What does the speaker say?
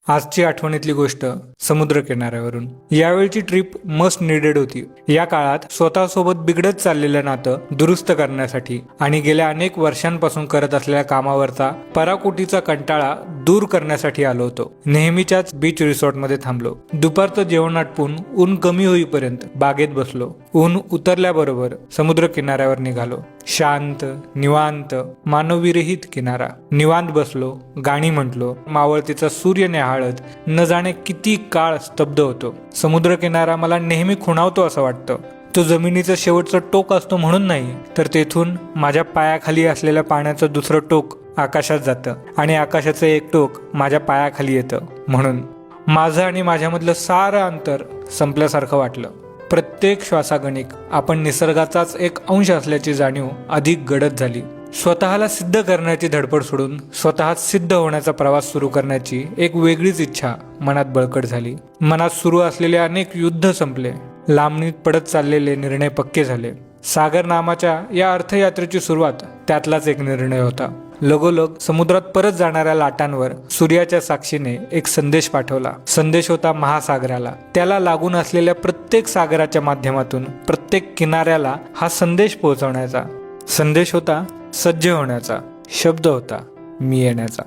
आजची आठवणीतली गोष्ट समुद्र किनाऱ्यावरून. यावेळची ट्रिप मस्ट निडेड होती. या काळात स्वतःसोबत बिघडत चाललेलं नातं दुरुस्त करण्यासाठी आणि गेल्या अनेक वर्षांपासून करत असलेल्या कामावरचा पराकोटीचा कंटाळा दूर करण्यासाठी आलो होतो. नेहमीच्याच बीच रिसॉर्टमध्ये थांबलो. दुपारचं जेवण आटपून ऊन कमी होईपर्यंत बागेत बसलो. ऊन उतरल्याबरोबर समुद्र किनाऱ्यावर निघालो. शांत, निवांत, मानवविरहित किनारा. निवांत बसलो, गाणी म्हटलो. मावळतीचा सूर्य न्याहाळत न जाणे किती काळ स्तब्ध होतो. समुद्र किनारा मला नेहमी खुणावतो असं वाटतं. तो जमिनीचं शेवटचं टोक असतो म्हणून नाही, तर तेथून माझ्या पायाखाली असलेल्या पाण्याचं दुसरं टोक आकाशात जातं आणि आकाशाचं एक टोक माझ्या पायाखाली येतं. म्हणून माझं आणि माझ्यामधलं सारं अंतर संपल्यासारखं वाटलं. प्रत्येक श्वासागणिक आपण निसर्गाचाच एक अंश असल्याची जाणीव अधिक गडद झाली. स्वतःला सिद्ध करण्याची धडपड सोडून स्वतःच सिद्ध होण्याचा प्रवास सुरू करण्याची एक वेगळीच इच्छा मनात बळकट झाली. मनात सुरू असलेले अनेक युद्ध संपले. लांबणीत पडत चाललेले निर्णय पक्के झाले. सागर नामाच्या या अर्थयात्रेची सुरुवात त्यातलाच एक निर्णय होता. लगोलग समुद्रात परत जाणाऱ्या लाटांवर सूर्याच्या साक्षीने एक संदेश पाठवला. संदेश होता महासागराला. त्याला लागून असलेल्या प्रत्येक सागराच्या माध्यमातून प्रत्येक किनाऱ्याला हा संदेश पोहोचवण्याचा. संदेश होता सज्ज होण्याचा. शब्द होता मी येण्याचा.